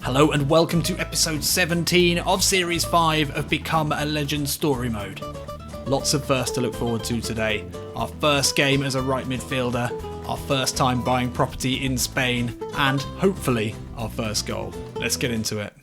Hello and welcome to episode 17 of Series 5 of Become a Legend Story Mode. Lots of firsts to look forward to today. Our first game as a right midfielder, our first time buying property in Spain, and hopefully our first goal. Let's get into it.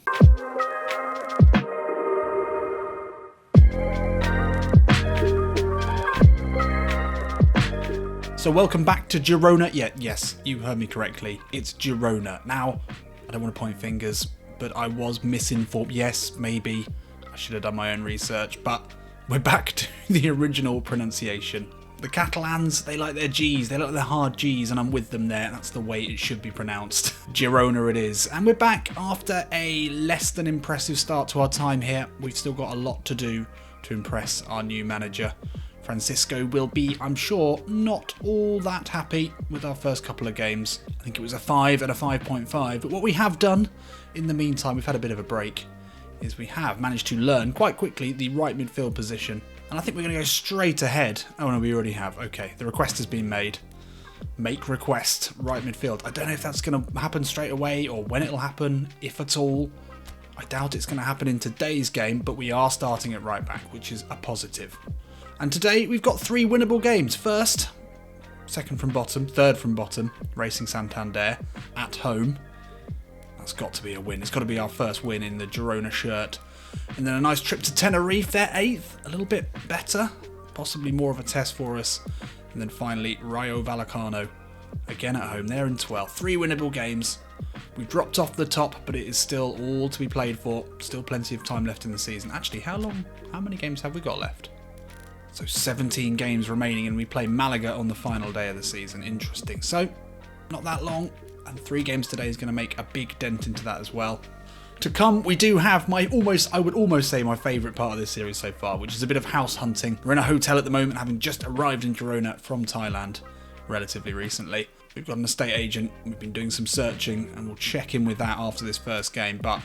So welcome back to Girona. Yes, you heard me correctly. It's Girona. Now, I don't want to point fingers, but I was misinformed. Yes, maybe I should have done my own research, but we're back to the original pronunciation. The Catalans, they like their G's, they like their hard G's, and I'm with them there. That's the way it should be pronounced. Girona it is. And we're back after a less than impressive start to our time here. We've still got a lot to do to impress our new manager. Francisco will be, I'm sure, not all that happy with our first couple of games. I think it was a 5 and a 5.5, but what we have done in the meantime, we've had a bit of a break, is we have managed to learn quite quickly the right midfield position. And I think we're going to go straight ahead. Oh no, we already have. Okay, the request has been made. Make request, right midfield. I don't know if that's going to happen straight away or when it'll happen, if at all. I doubt it's going to happen in today's game, but we are starting at right back, which is a positive. And today we've got 3 winnable games. First, second from bottom, third from bottom, Racing Santander at home. That's got to be a win. It's got to be our first win in the Girona shirt. And then a nice trip to Tenerife, they're 8th, a little bit better, possibly more of a test for us. And then finally, Rayo Vallecano, again at home, they're in 12th. 3 winnable games. We've dropped off the top, but it is still all to be played for. Still plenty of time left in the season. Actually, how many games have we got left? So 17 games remaining, and we play Malaga on the final day of the season. Interesting. So, not that long, and 3 games today is going to make a big dent into that as well. To come, we do have I would almost say my favourite part of this series so far, which is a bit of house hunting. We're in a hotel at the moment, having just arrived in Girona from Thailand relatively recently. We've got an estate agent, we've been doing some searching, and we'll check in with that after this first game, but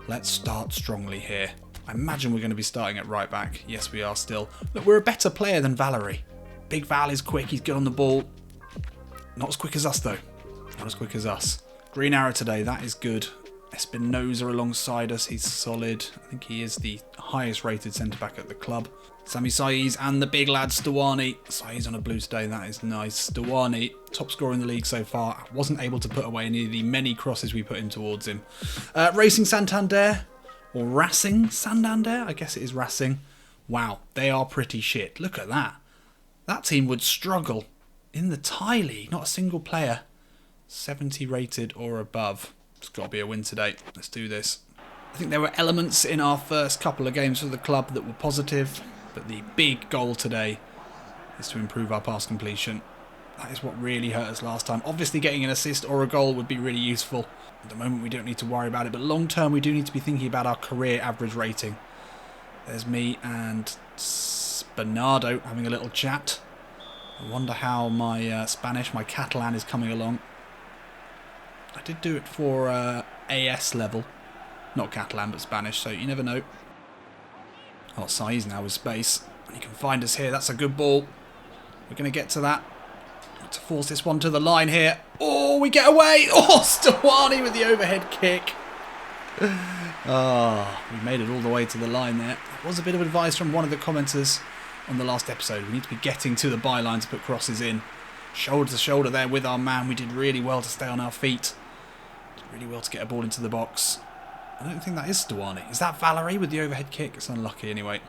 let's start strongly here. I imagine we're going to be starting at right back. Yes, we are still. Look, we're a better player than Valerie. Big Val is quick, he's good on the ball. Not as quick as us though. Not as quick as us. Green arrow today, that is good. Espinosa alongside us, he's solid. I think he is the highest rated centre-back at the club. Sami Saiz and the big lad Stuani. Saiz on a blue today, that is nice. Stuani, top scorer in the league so far. Wasn't able to put away any of the many crosses we put in towards him. Racing Santander. Or Racing Santander? I guess it is Racing. Wow, they are pretty shit. Look at that. That team would struggle in the Thai League. Not a single player 70 rated or above. It's got to be a win today. Let's do this. I think there were elements in our first couple of games for the club that were positive, but the big goal today is to improve our pass completion. That is what really hurt us last time. Obviously getting an assist or a goal would be really useful. At the moment we don't need to worry about it, but long term we do need to be thinking about our career average rating. There's me and Bernardo having a little chat. I wonder how my Spanish, my Catalan is coming along. I did do it for AS level. Not Catalan, but Spanish, so you never know. Oh, Saiz now with space. And he can find us here. That's a good ball. We're going to get to that. To force this one to the line here. Oh, we get away. Oh, Stuani with the overhead kick. Oh, we made it all the way to the line there. That was a bit of advice from one of the commenters on the last episode. We need to be getting to the byline to put crosses in. Shoulder to shoulder there with our man. We did really well to stay on our feet. Did really well to get a ball into the box. I don't think that is Stuani. Is that Valerie with the overhead kick? It's unlucky anyway.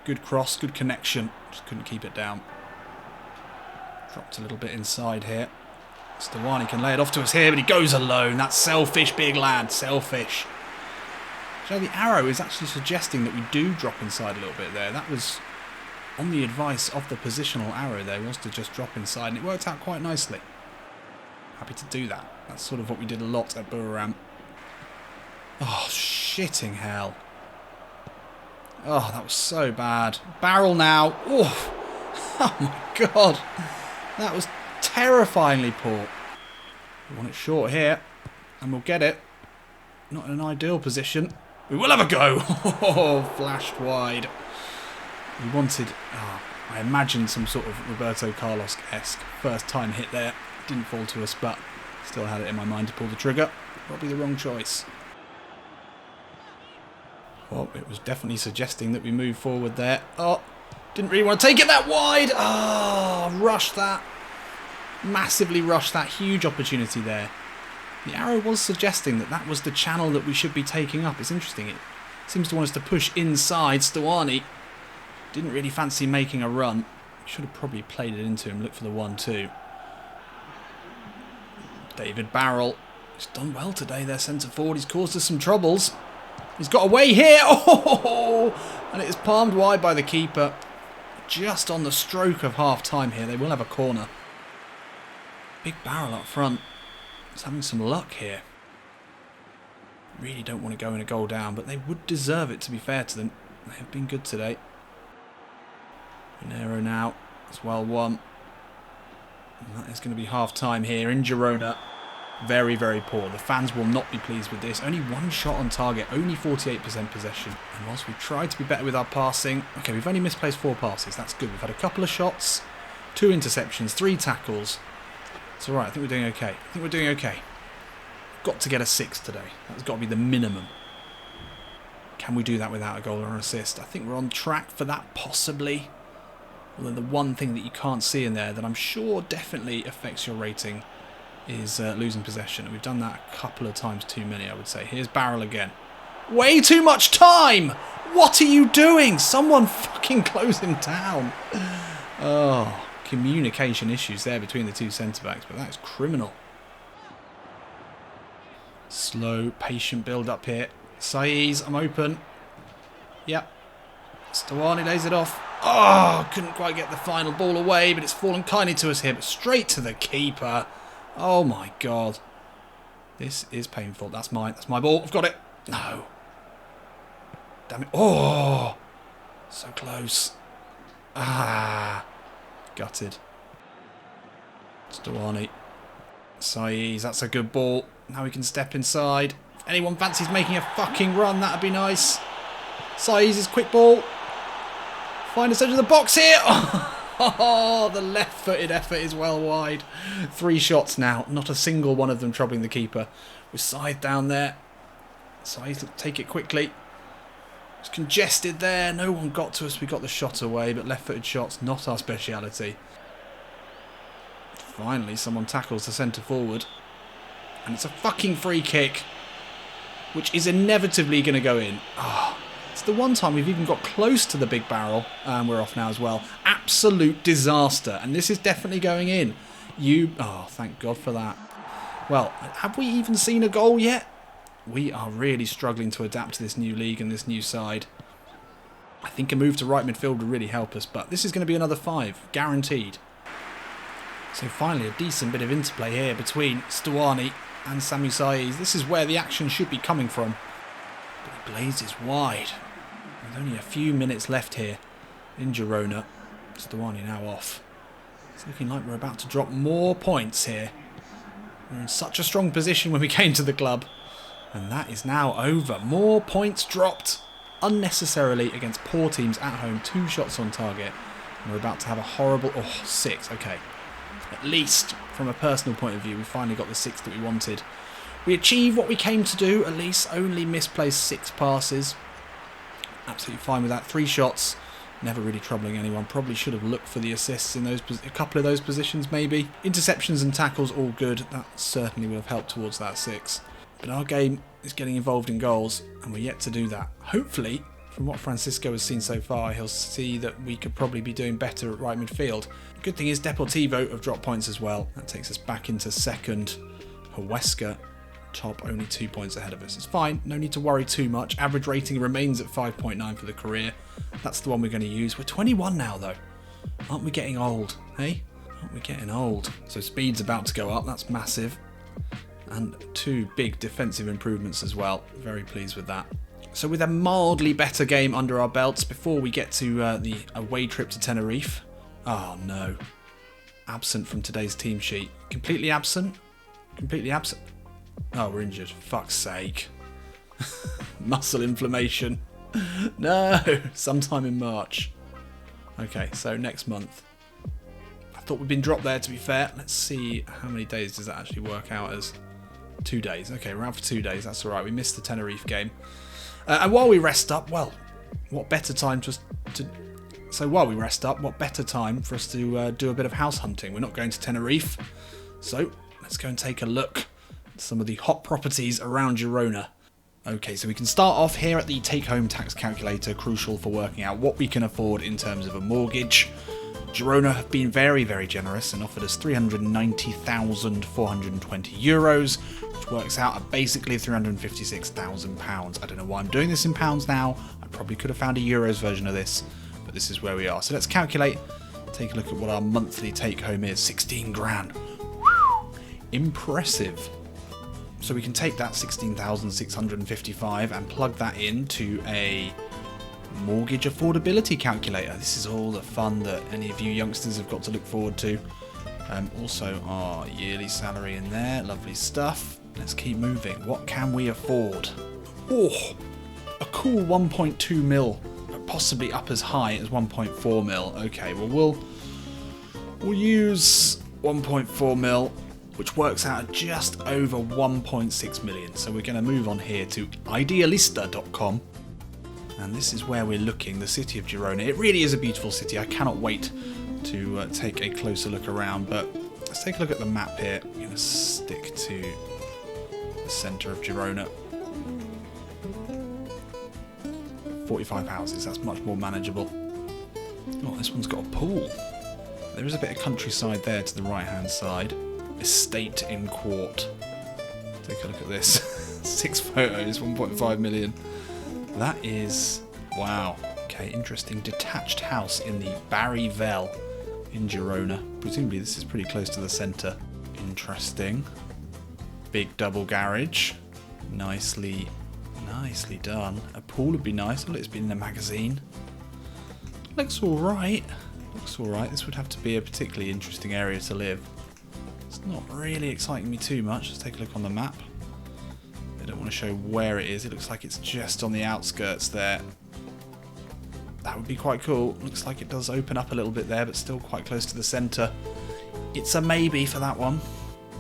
Good cross, good connection. Just couldn't keep it down. Dropped a little bit inside here. Stuani can lay it off to us here, but he goes alone. That's selfish, big lad. Selfish. So the arrow is actually suggesting that we do drop inside a little bit there. That was on the advice of the positional arrow there, was to just drop inside, and it worked out quite nicely. Happy to do that. That's sort of what we did a lot at Buriram. Oh, shitting hell. Oh, that was so bad. Barrel now. Oh, oh my God. That was terrifyingly poor. We want it short here, and we'll get it. Not in an ideal position. We will have a go. Oh, flashed wide. We wanted, I imagined some sort of Roberto Carlos-esque first time hit there. Didn't fall to us, but still had it in my mind to pull the trigger. Probably the wrong choice. Well, it was definitely suggesting that we move forward there. Oh, didn't really want to take it that wide. Oh, rushed that. Massively rushed that. Huge opportunity there. The arrow was suggesting that that was the channel that we should be taking up. It's interesting. It seems to want us to push inside. Stuani didn't really fancy making a run. Should have probably played it into him. Look for the 1-2. David Barrell. He's done well today there, centre forward. He's caused us some troubles. He's got away here. Oh! And it is palmed wide by the keeper. Just on the stroke of half-time here. They will have a corner. Big Barrel up front. He's having some luck here. Really don't want to go in a goal down, but they would deserve it, to be fair to them. They have been good today. Minero now. It's well won. And that is going to be half-time here in Girona. Very, very poor. The fans will not be pleased with this. Only one shot on target. Only 48% possession. And whilst we've tried to be better with our passing... Okay, we've only misplaced 4 passes. That's good. We've had a couple of shots, 2 interceptions, 3 tackles. It's alright. I think we're doing okay. Got to get a 6 today. That's got to be the minimum. Can we do that without a goal or an assist? I think we're on track for that, possibly. Although the one thing that you can't see in there that I'm sure definitely affects your rating is losing possession. And we've done that a couple of times too many, I would say. Here's Barrel again. Way too much time! What are you doing? Someone fucking close him down. Oh, communication issues there between the 2 centre-backs, but that is criminal. Slow, patient build-up here. Saiz, I'm open. Yep. Stuani lays it off. Oh, couldn't quite get the final ball away, but it's fallen kindly to us here, but straight to the keeper. Oh my god. This is painful. That's mine. That's my ball. I've got it. No. Damn it. Oh. So close. Ah. Gutted. Stuani. Saiz, that's a good ball. Now we can step inside. If anyone fancies making a fucking run, that'd be nice. Saiz's quick ball. Find us edge of the box here. Oh, the left-footed effort is well wide. 3 shots now. Not a single one of them troubling the keeper. With Scythe down there. Scythe will take it quickly. It's congested there. No one got to us. We got the shot away, but left-footed shots, not our speciality. Finally, someone tackles the centre forward. And it's a fucking free kick. Which is inevitably going to go in. Oh, it's the one time we've even got close to the big barrel. And we're off now as well. Absolute disaster. And this is definitely going in. Oh, thank God for that. Well, have we even seen a goal yet? We are really struggling to adapt to this new league and this new side. I think a move to right midfield would really help us. But this is going to be another 5. Guaranteed. So finally a decent bit of interplay here between Stuani and Samu Saiz. This is where the action should be coming from. But he blazes wide. With only a few minutes left here in Girona. Stuani now off. It's looking like we're about to drop more points here. We were in such a strong position when we came to the club. And that is now over. More points dropped unnecessarily against poor teams at home. 2 shots on target. And we're about to have a horrible... Oh, 6. Okay. At least, from a personal point of view, we finally got the 6 that we wanted. We achieved what we came to do, at least. Only misplaced 6 passes. Absolutely fine with that. 3 shots. Never really troubling anyone. Probably should have looked for the assists in those a couple of those positions, maybe. Interceptions and tackles, all good. That certainly would have helped towards that 6. But our game is getting involved in goals, and we're yet to do that. Hopefully, from what Francisco has seen so far, he'll see that we could probably be doing better at right midfield. The good thing is Deportivo have dropped points as well. That takes us back into second. Huesca, top, only 2 points ahead of us. It's fine, no need to worry too much. Average rating remains at 5.9 for the career. That's the one we're going to use. We're 21 now though. Aren't we getting old, hey? Aren't we getting old? So speed's about to go up, that's massive. And 2 big defensive improvements as well. Very pleased with that. So with a mildly better game under our belts before we get to the away trip to Tenerife. Oh no. Absent from today's team sheet. Completely absent? Completely absent? Oh, we're injured. Fuck's sake. Muscle inflammation. No! Sometime in March. Okay, so next month. I thought we'd been dropped there, to be fair. Let's see how many days does that actually work out as. 2 days. Okay, we're out for 2 days. That's alright. We missed the Tenerife game. And while we rest up, well, what better time while we rest up, what better time for us to do a bit of house hunting? We're not going to Tenerife, so let's go and take a look at some of the hot properties around Girona. Okay, so we can start off here at the take-home tax calculator, crucial for working out what we can afford in terms of a mortgage. Girona have been very, very generous and offered us €390,420, which works out at basically £356,000. I don't know why I'm doing this in pounds now. I probably could have found a euros version of this, but this is where we are. So let's calculate, take a look at what our monthly take-home is. 16 grand. Impressive. So we can take that 16,655 and plug that into a mortgage affordability calculator. This is all the fun that any of you youngsters have got to look forward to. Also our yearly salary in there, lovely stuff. Let's keep moving. What can we afford? Oh, a cool 1.2 mil, but possibly up as high as 1.4 mil. Okay, well we'll use 1.4 mil, which works out at just over 1.6 million. So we're going to move on here to idealista.com. And this is where we're looking, the city of Girona. It really is a beautiful city. I cannot wait to take a closer look around. But let's take a look at the map here. I'm going to stick to the centre of Girona. 45 houses, that's much more manageable. Oh, this one's got a pool. There is a bit of countryside there to the right-hand side. Estate in Quart. Take a look at this. 6 photos, 1.5 million. That is, wow. Okay, interesting. Detached house in the Barry Vell in Girona. Presumably this is pretty close to the centre. Interesting. Big double garage. Nicely done. A pool would be nice. Well, it's been in a magazine. Looks alright. Looks alright. This would have to be a particularly interesting area to live. It's not really exciting me too much. Let's take a look on the map. They don't want to show where it is. It looks like it's just on the outskirts there. That would be quite cool. Looks like it does open up a little bit there, but still quite close to the centre. It's a maybe for that one.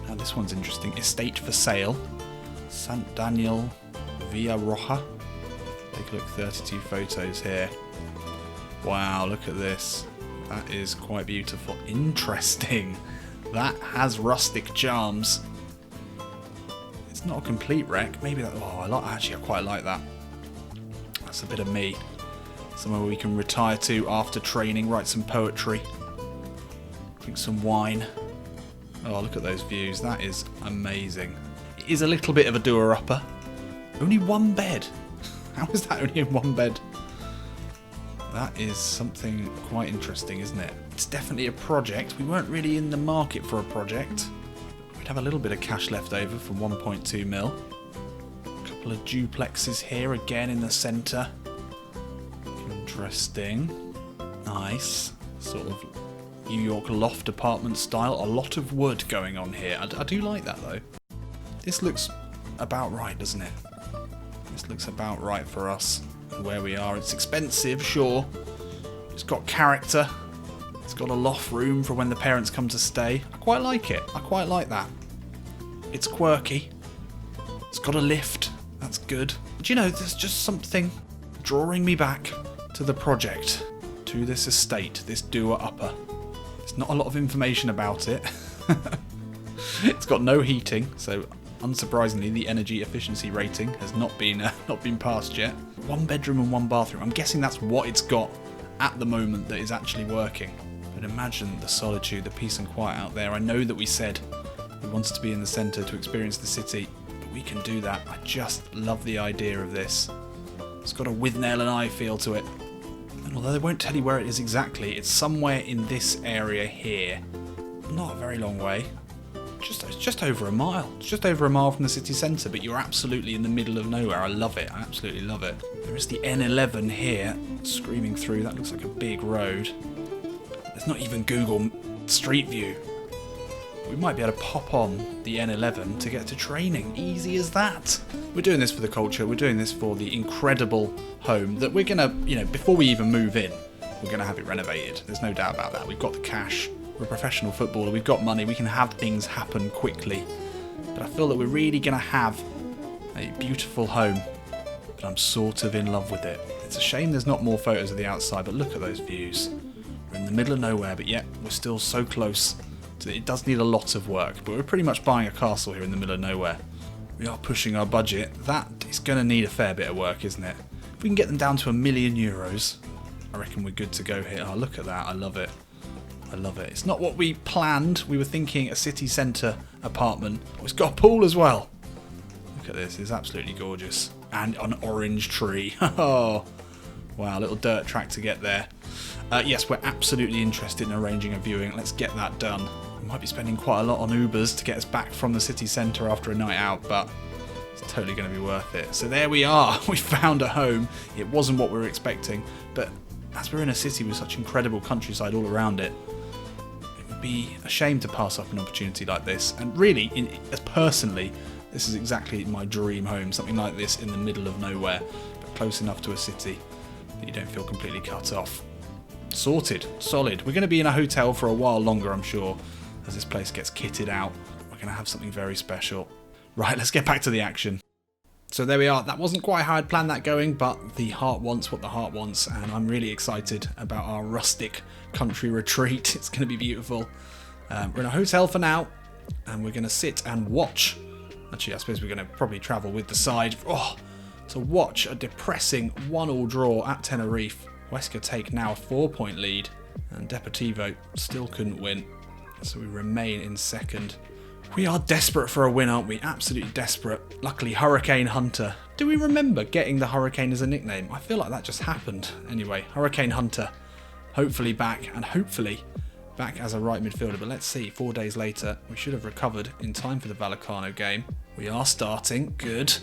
Now this one's interesting. Estate for sale. Sant Daniel Villa Roja. Take a look, 32 photos here. Wow, look at this. That is quite beautiful. Interesting. That has rustic charms. It's not a complete wreck. Maybe that. Oh, actually, I quite like that. That's a bit of me. Somewhere we can retire to after training, write some poetry, drink some wine. Oh, look at those views. That is amazing. It is a little bit of a doer-upper. Only one bed. How is that only in one bed? That is something quite interesting, isn't it? It's definitely a project. We weren't really in the market for a project. We'd have a little bit of cash left over from 1.2 mil. A couple of duplexes here again in the centre. Interesting. Nice. Sort of New York loft apartment style. A lot of wood going on here. I do like that though. This looks about right, doesn't it? This looks about right for us. Where we are. It's expensive, sure. It's got character. It's got a loft room for when the parents come to stay. I quite like it. I quite like that. It's quirky. It's got a lift. That's good. But you know, there's just something drawing me back to the project, to this estate, this doer-upper. There's not a lot of information about it. It's got no heating, so unsurprisingly, the energy efficiency rating has not been passed yet. 1 bedroom and 1 bathroom. I'm guessing that's what it's got at the moment that is actually working. But imagine the solitude, the peace and quiet out there. I know that we said we wanted to be in the centre to experience the city, but we can do that. I just love the idea of this. It's got a with nail and eye feel to it. And although they won't tell you where it is exactly, it's somewhere in this area here. Not a very long way. It's just over a mile. It's just over a mile from the city centre, but you're absolutely in the middle of nowhere. I love it. I absolutely love it. There is the N11 here, screaming through. That looks like a big road. There's not even Google Street View. We might be able to pop on the N11 to get to training. Easy as that. We're doing this for the culture. We're doing this for the incredible home that we're going to, before we even move in, we're going to have it renovated. There's no doubt about that. We've got the cash. We're a professional footballer, we've got money, we can have things happen quickly. But I feel that we're really going to have a beautiful home but I'm sort of in love with it. It's a shame there's not more photos of the outside, but look at those views. We're in the middle of nowhere, but yet we're still so close. It does need a lot of work, but we're pretty much buying a castle here in the middle of nowhere. We are pushing our budget. That is going to need a fair bit of work, isn't it? If we can get them down to €1,000,000, I reckon we're good to go here. Oh, look at that. I love it. I love it. It's not what we planned. We were thinking a city centre apartment. Oh, it's got a pool as well. Look at this. It's absolutely gorgeous. And an orange tree. Oh, wow. A little dirt track to get there. Yes, we're absolutely interested in arranging a viewing. Let's get that done. We might be spending quite a lot on Ubers to get us back from the city centre after a night out, but it's totally going to be worth it. So there we are. We found a home. It wasn't what we were expecting, but as we're in a city with such incredible countryside all around it, it would be a shame to pass up an opportunity like this. And really, personally, this is exactly my dream home. Something like this in the middle of nowhere, but close enough to a city that you don't feel completely cut off. Sorted. Solid. We're going to be in a hotel for a while longer, I'm sure, as this place gets kitted out. We're going to have something very special. Right, let's get back to the action. So there we are. That wasn't quite how I'd planned that going, but the heart wants what the heart wants, and I'm really excited about our rustic country retreat. It's going to be beautiful. We're in a hotel for now, and we're going to sit and watch. Actually, I suppose we're going to probably travel with the side. To watch a depressing 1-1 draw at Tenerife. Huesca take now a 4-point lead, and Deportivo still couldn't win, so we remain in second. We are desperate for a win, aren't we? Absolutely desperate. Luckily, Hurricane Hunter. Do we remember getting the Hurricane as a nickname? I feel like that just happened. Anyway, Hurricane Hunter, hopefully back, and hopefully back as a right midfielder. But let's see, 4 days later, we should have recovered in time for the Vallecano game. We are starting. Good.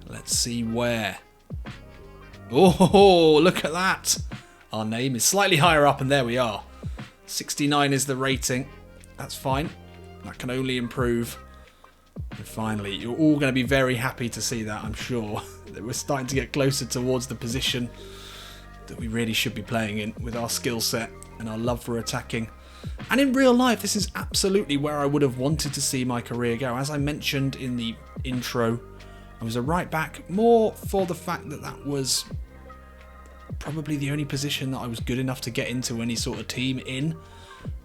Let's see where. Oh, look at that. Our name is slightly higher up, and there we are. 69 is the rating. That's fine. That can only improve. And finally, you're all going to be very happy to see that, I'm sure. That we're starting to get closer towards the position that we really should be playing in with our skill set and our love for attacking. And in real life, this is absolutely where I would have wanted to see my career go. As I mentioned in the intro, I was a right back, more for the fact that that was probably the only position that I was good enough to get into any sort of team in.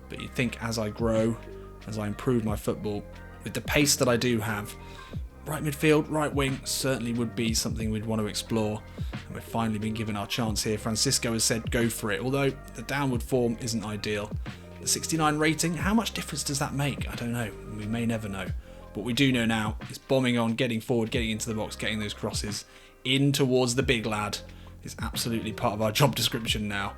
But you'd think as I grow, as I improve my football, with the pace that I do have, right midfield, right wing certainly would be something we'd want to explore. And we've finally been given our chance here. Francisco has said go for it, although the downward form isn't ideal. The 69 rating, how much difference does that make? I don't know. We may never know. What we do know now is bombing on, getting forward, getting into the box, getting those crosses in towards the big lad is absolutely part of our job description now.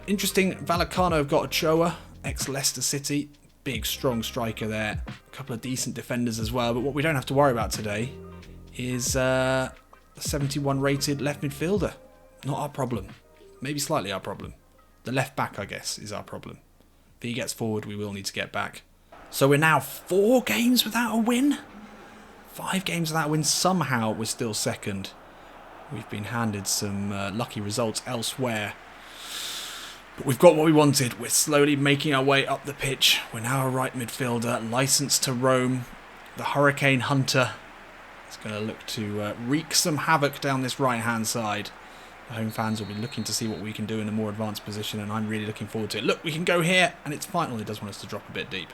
Interesting, Vallecano have got Ochoa, ex-Leicester City. Big, strong striker there. A couple of decent defenders as well. But what we don't have to worry about today is a 71 rated left midfielder. Not our problem. Maybe slightly our problem. The left back, I guess, is our problem. If he gets forward, we will need to get back. So we're now 4 games without a win. 5 games without a win. Somehow we're still second. We've been handed some lucky results elsewhere. But we've got what we wanted. We're slowly making our way up the pitch. We're now a right midfielder, licensed to roam. The Hurricane Hunter is going to look to wreak some havoc down this right-hand side. The home fans will be looking to see what we can do in a more advanced position, and I'm really looking forward to it. Look, we can go here, and it's final. It does want us to drop a bit deep.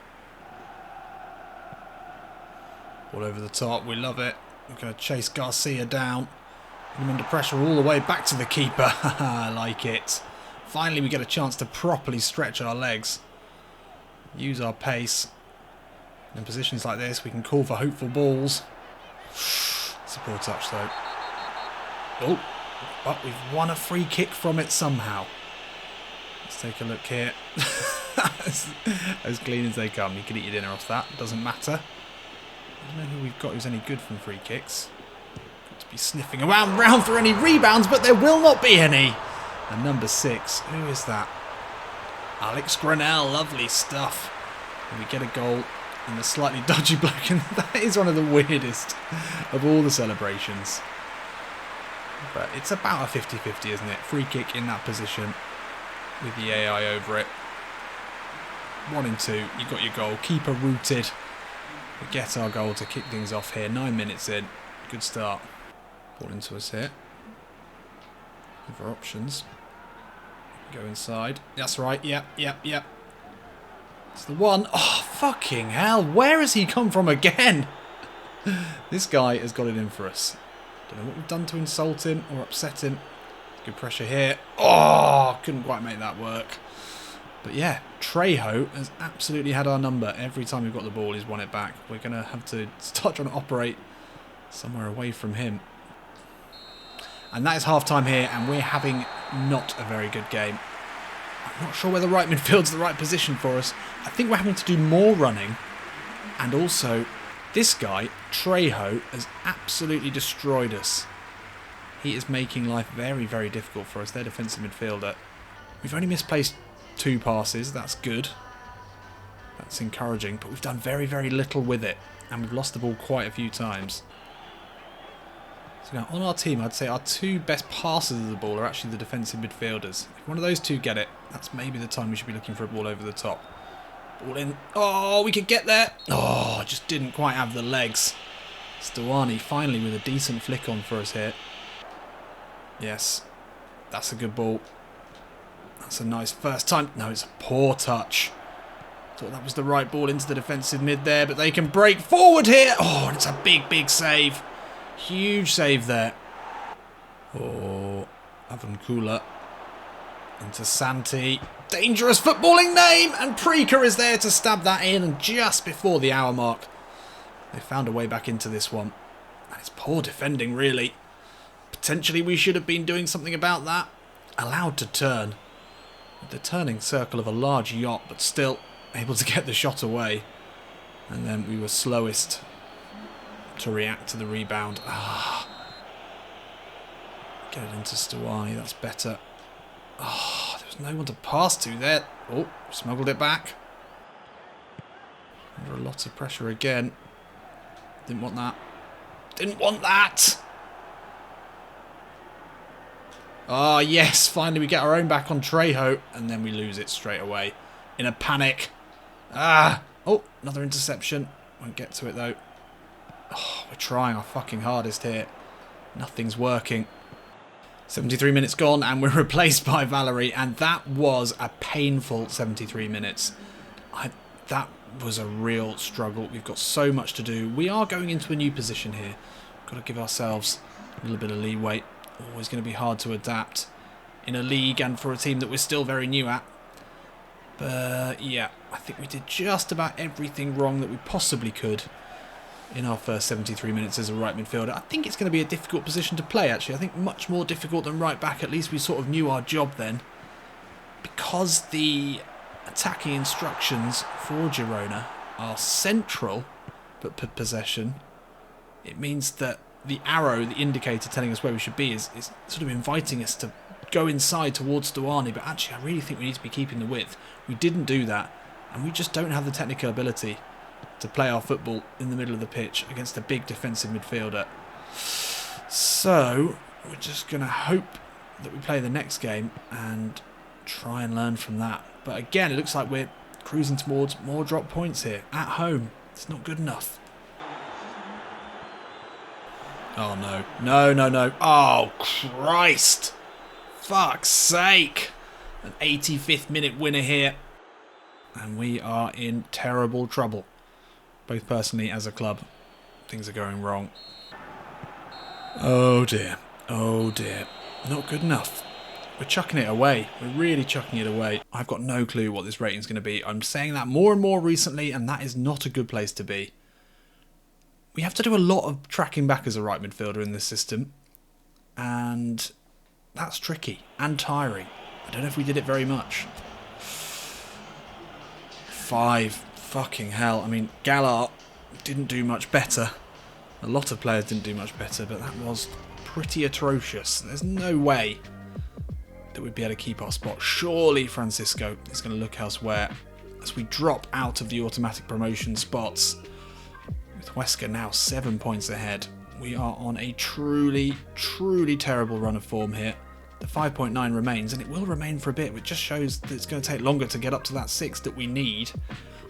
All over the top. We love it. We're going to chase Garcia down. Put him under pressure all the way back to the keeper. I like it. Finally, we get a chance to properly stretch our legs. Use our pace. In positions like this, we can call for hopeful balls. Support touch, though. Oh, but we've won a free kick from it somehow. Let's take a look here. As clean as they come. You can eat your dinner off that. Doesn't matter. I don't know who we've got who's any good from free kicks. Got to be sniffing around for any rebounds, but there will not be any. And number 6, who is that? Alex Granell, lovely stuff. And we get a goal in the slightly dodgy bloke, and that is one of the weirdest of all the celebrations. But it's about a 50-50, isn't it? Free kick in that position with the AI over it. 1 and 2, you got your goal. Keeper rooted. We get our goal to kick things off here. 9 minutes in. Good start. Ball into us here. Other options. Go inside. That's right. Yep. It's the one. Oh, fucking hell. Where has he come from again? This guy has got it in for us. Don't know what we've done to insult him or upset him. Good pressure here. Oh, couldn't quite make that work. But yeah, Trejo has absolutely had our number. Every time we've got the ball, he's won it back. We're going to have to start trying to operate somewhere away from him. And that is half-time here, and we're having not a very good game. I'm not sure whether right midfield's the right position for us. I think we're having to do more running. And also, this guy, Trejo, has absolutely destroyed us. He is making life very, very difficult for us. Their defensive midfielder. We've only misplaced 2 passes. That's good. That's encouraging. But we've done very, very little with it. And we've lost the ball quite a few times. So now, on our team, I'd say our 2 best passers of the ball are actually the defensive midfielders. If one of those 2 get it, that's maybe the time we should be looking for a ball over the top. Ball in. Oh, we could get there. Oh, just didn't quite have the legs. Stuani finally with a decent flick on for us here. Yes, that's a good ball. That's a nice first time. No, it's a poor touch. Thought that was the right ball into the defensive mid there, but they can break forward here. Oh, and it's a big, big save. Huge save there. Oh, Avankula into Santi. Dangerous footballing name, and Prika is there to stab that in, and just before the hour mark, they found a way back into this one. And it's poor defending, really. Potentially we should have been doing something about that. Allowed to turn. With the turning circle of a large yacht, but still able to get the shot away. And then we were slowest to react to the rebound. Get it into Stuani, that's better. There was no one to pass to there. Oh, smuggled it back. Under a lot of pressure again. Didn't want that. Didn't want that! Ah, yes, finally we get our own back on Trejo, and then we lose it straight away. In a panic. Oh, another interception. Won't get to it though. Oh, we're trying our fucking hardest here. Nothing's working. 73 minutes gone, and we're replaced by Valerie, and that was a painful 73 minutes. That was a real struggle. We've got so much to do. We are going into a new position here. Got to give ourselves a little bit of leeway. Always going to be hard to adapt in a league and for a team that we're still very new at. But yeah, I think we did just about everything wrong that we possibly could in our first 73 minutes as a right midfielder. I think it's going to be a difficult position to play, actually. I think much more difficult than right back. At least we sort of knew our job then. Because the attacking instructions for Girona are central, but per possession, it means that the arrow, the indicator telling us where we should be, is sort of inviting us to go inside towards Stuani. But actually, I really think we need to be keeping the width. We didn't do that, and we just don't have the technical ability to play our football in the middle of the pitch against a big defensive midfielder. So we're just going to hope that we play the next game and try and learn from that. But again, it looks like we're cruising towards more drop points here at home. It's not good enough. Oh no. No. Oh Christ. Fuck's sake. An 85th minute winner here. And we are in terrible trouble. Both personally as a club. Things are going wrong. Oh dear. Oh dear. Not good enough. We're chucking it away. We're really chucking it away. I've got no clue what this rating's going to be. I'm saying that more and more recently, and that is not a good place to be. We have to do a lot of tracking back as a right midfielder in this system. And that's tricky and tiring. I don't know if we did it very much. 5. Fucking hell. I mean, Gallart didn't do much better. A lot of players didn't do much better, but that was pretty atrocious. There's no way that we'd be able to keep our spot. Surely Francisco is going to look elsewhere as we drop out of the automatic promotion spots. With Huesca now 7 points ahead. We are on a truly, truly terrible run of form here. The 5.9 remains, and it will remain for a bit, which just shows that it's going to take longer to get up to that 6 that we need.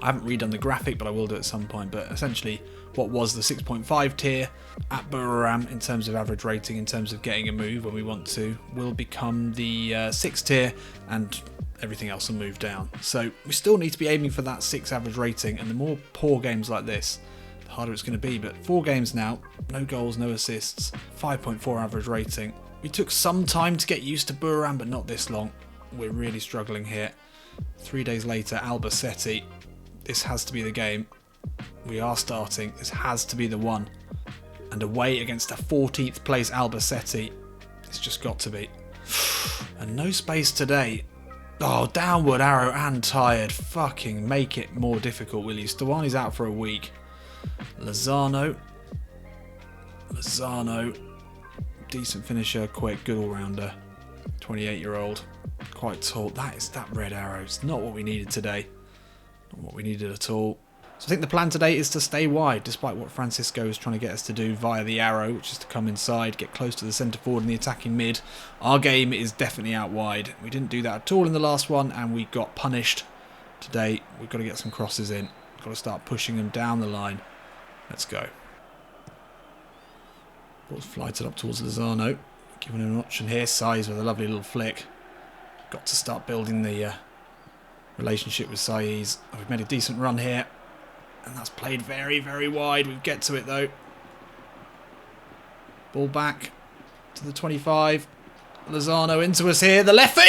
I haven't redone the graphic, but I will do it at some point. But essentially, what was the 6.5 tier at Buriram in terms of average rating, in terms of getting a move when we want to, will become the 6 tier, and everything else will move down. So we still need to be aiming for that 6 average rating, and the more poor games like this, the harder it's going to be. But 4 games now, no goals, no assists, 5.4 average rating. We took some time to get used to Buriram, but not this long. We're really struggling here. 3 days later, Albacete. This has to be the game. We are starting. This has to be the one. And away against a 14th place Albacete. It's just got to be. And no space today. Oh, downward arrow and tired. Fucking make it more difficult, will you? Stawani's out for a week. Lozano. Decent finisher, quick, good all-rounder. 28-year-old. Quite tall. That red arrow. It's not what we needed today. Not what we needed at all. So I think the plan today is to stay wide, despite what Francisco is trying to get us to do via the arrow, which is to come inside, get close to the centre forward and the attacking mid. Our game is definitely out wide. We didn't do that at all in the last one, and we got punished. Today, we've got to get some crosses in. We've got to start pushing them down the line. Let's go. Ball's flighted up towards Lozano. Giving him an option here. Size with a lovely little flick. Got to start building the relationship with Saiz. Oh, we've made a decent run here. And that's played very, very wide. We get to it though. Ball back to the 25. Lozano into us here. The left foot.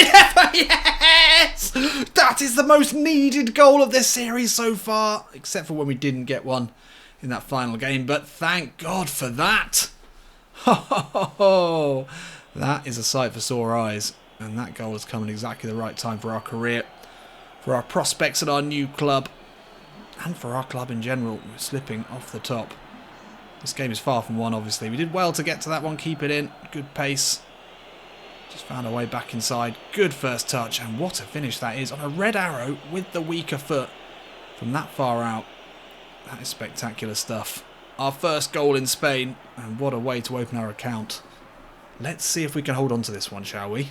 Yes! That is the most needed goal of this series so far. Except for when we didn't get one in that final game. But thank God for that. That is a sight for sore eyes. And that goal has come at exactly the right time for our career, for our prospects at our new club, and for our club in general. We're slipping off the top. This game is far from won, obviously. We did well to get to that one, keep it in. Good pace. Just found our way back inside. Good first touch, and what a finish that is on a red arrow with the weaker foot from that far out. That is spectacular stuff. Our first goal in Spain, and what a way to open our account. Let's see if we can hold on to this one, shall we?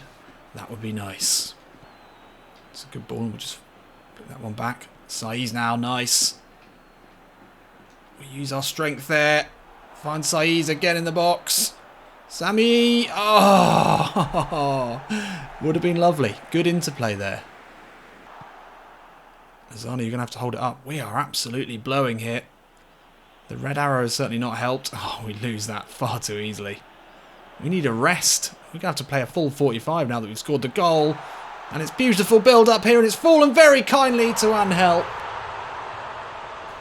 That would be nice. It's a good ball. We'll just put that one back. Saiz now, nice. We use our strength there. Find Saiz again in the box. Sammy! Oh! Would have been lovely. Good interplay there. Lozano, you're going to have to hold it up. We are absolutely blowing here. The red arrow has certainly not helped. Oh, we lose that far too easily. We need a rest. We're going to have to play a full 45 now that we've scored the goal. And it's beautiful build-up here, and it's fallen very kindly to Angel.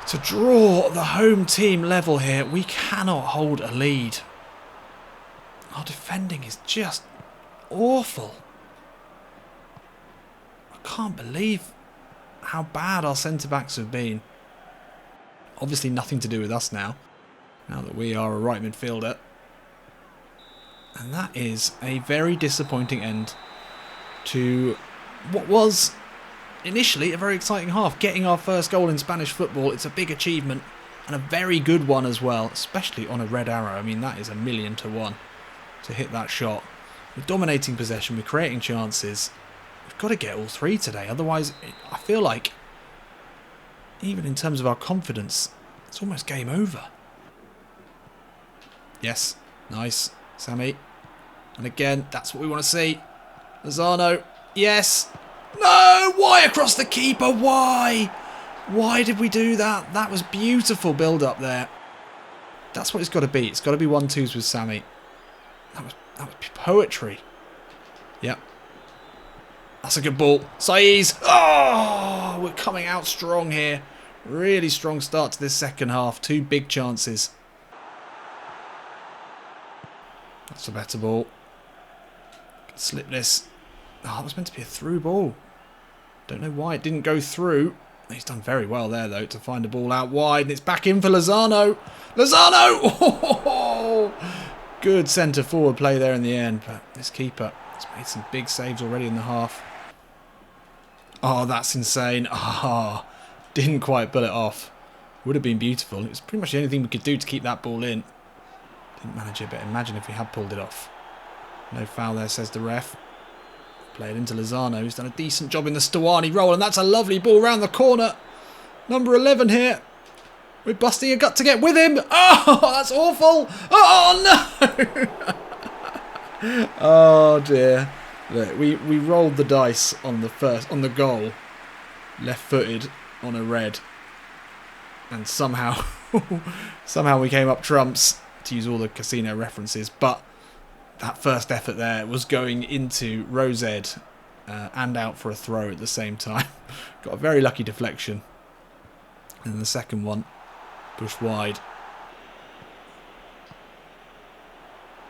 To draw the home team level here, we cannot hold a lead. Our defending is just awful. I can't believe how bad our centre-backs have been. Obviously nothing to do with us now that we are a right midfielder. And that is a very disappointing end to what was initially a very exciting half. Getting our first goal in Spanish football, it's a big achievement and a very good one as well, especially on a red arrow. I mean, that is 1,000,000 to 1 to hit that shot. We're dominating possession, we're creating chances. We've got to get all 3 today, otherwise I feel like, even in terms of our confidence, it's almost game over. Yes, nice, Sammy. And again, that's what we want to see. Lozano, yes. No, why across the keeper? Why? Why did we do that? That was beautiful build-up there. That's what it's got to be. It's got to be 1-2s with Sammy. That was poetry. Yep. That's a good ball. Saiz. Oh, we're coming out strong here. Really strong start to this second half. 2 big chances. That's a better ball. Slip this. Oh, that was meant to be a through ball. Don't know why it didn't go through. He's done very well there, though, to find a ball out wide. And it's back in for Lozano. Lozano! Oh, good centre-forward play there in the end. But this keeper has made some big saves already in the half. Oh, that's insane. Ah, didn't quite pull it off. Would have been beautiful. It was pretty much the only thing we could do to keep that ball in. Didn't manage it, but imagine if we had pulled it off. No foul there, says the ref. Play it into Lozano, who's done a decent job in the Stawani roll, and that's a lovely ball round the corner. Number 11 here. We're busting a gut to get with him. Oh, that's awful. Oh, no. Oh, dear. Look, we rolled the dice on the goal. Left-footed on a red. And somehow we came up trumps, to use all the casino references. But that first effort there was going into Rose Ed and out for a throw at the same time. Got a very lucky deflection. And then the second one, pushed wide.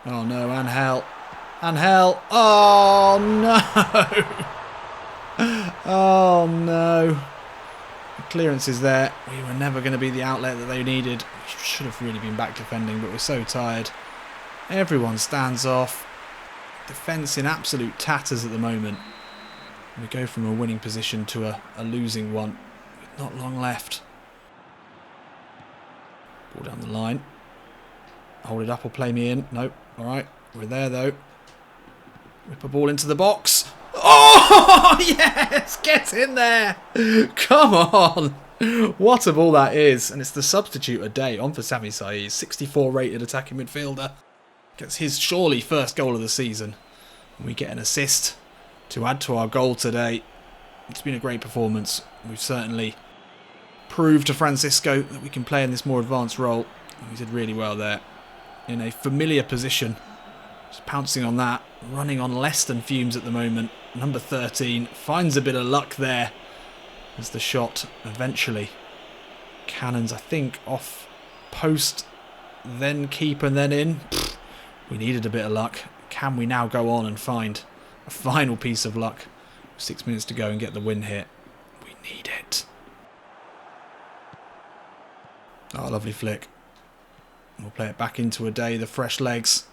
Oh no, Angel. Angel. Oh no. Oh no. The clearance is there. We were never going to be the outlet that they needed. We should have really been back defending, but we're so tired. Everyone stands off. Defence in absolute tatters at the moment. We go from a winning position to a losing one with not long left. Ball down the line. Hold it up or play me in. Nope. Alright. We're there though. Whip a ball into the box. Oh, yes! Get in there! Come on! What a ball that is. And it's the substitute a day on for Sami Saïd. 64 rated attacking midfielder. Gets his surely first goal of the season. And we get an assist to add to our goal today. It's been a great performance. We've certainly proved to Francisco that we can play in this more advanced role. And we did really well there. In a familiar position. Just pouncing on that. Running on less than fumes at the moment. Number 13 finds a bit of luck there. As the shot eventually cannons, I think, off post, then keep and then in. We needed a bit of luck. Can we now go on and find a final piece of luck? 6 minutes to go and get the win here. We need it. Oh, lovely flick. We'll play it back into a day. The fresh legs.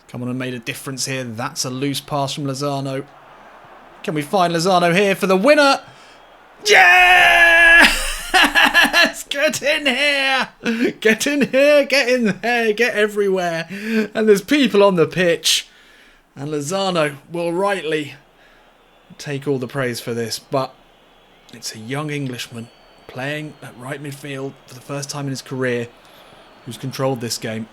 Come on and made a difference here. That's a loose pass from Lozano. Can we find Lozano here for the winner? Yes! Get in here! Get in here! Get in there! Get everywhere! And there's people on the pitch. And Lozano will rightly take all the praise for this. But it's a young Englishman playing at right midfield for the first time in his career who's controlled this game.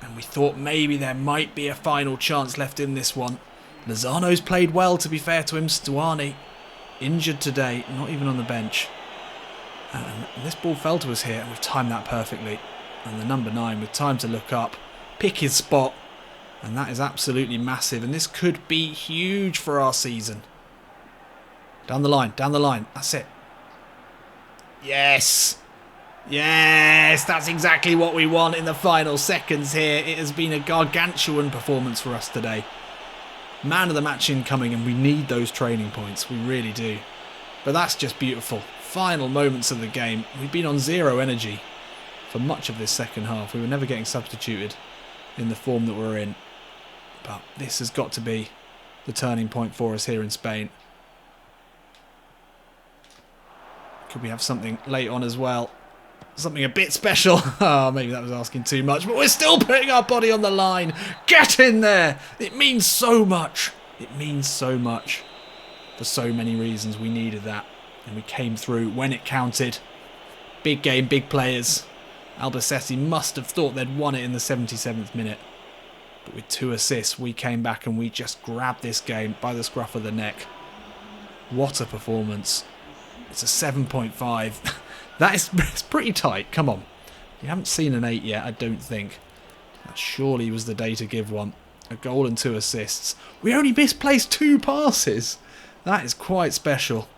And we thought maybe there might be a final chance left in this one. Lozano's played well, to be fair to him. Stuani injured today, not even on the bench. And this ball fell to us here, and we've timed that perfectly. And the number 9 with time to look up, pick his spot, and that is absolutely massive. And this could be huge for our season. Down the line, that's it. Yes! Yes, that's exactly what we want in the final seconds here. It has been a gargantuan performance for us today. Man of the match incoming, and we need those training points. We really do. But that's just beautiful. Final moments of the game. We've been on zero energy for much of this second half. We were never getting substituted in the form that we're in. But this has got to be the turning point for us here in Spain. Could we have something late on as well? Something a bit special. Oh, maybe that was asking too much, but we're still putting our body on the line. Get in there. It means so much. It means so much. For so many reasons, we needed that. And we came through when it counted. Big game, big players. Albacete must have thought they'd won it in the 77th minute. But with 2 assists, we came back and we just grabbed this game by the scruff of the neck. What a performance. It's a 7.5. It's pretty tight. Come on. You haven't seen an 8 yet, I don't think. That surely was the day to give one. A goal and 2 assists. We only misplaced 2 passes. That is quite special.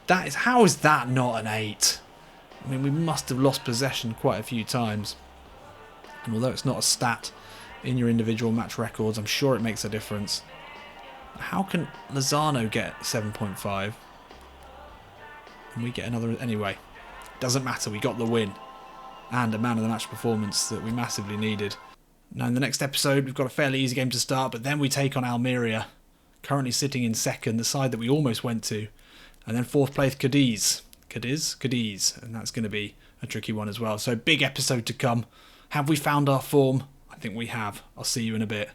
How is that not an 8? I mean, we must have lost possession quite a few times. And although it's not a stat in your individual match records, I'm sure it makes a difference. How can Lozano get 7.5? And we get another... Anyway, doesn't matter. We got the win. And a man of the match performance that we massively needed. Now, in the next episode, we've got a fairly easy game to start, but then we take on Almeria, currently sitting in second, the side that we almost went to. And then 4th place, Cadiz. Cadiz. And that's going to be a tricky one as well. So, big episode to come. Have we found our form? I think we have. I'll see you in a bit.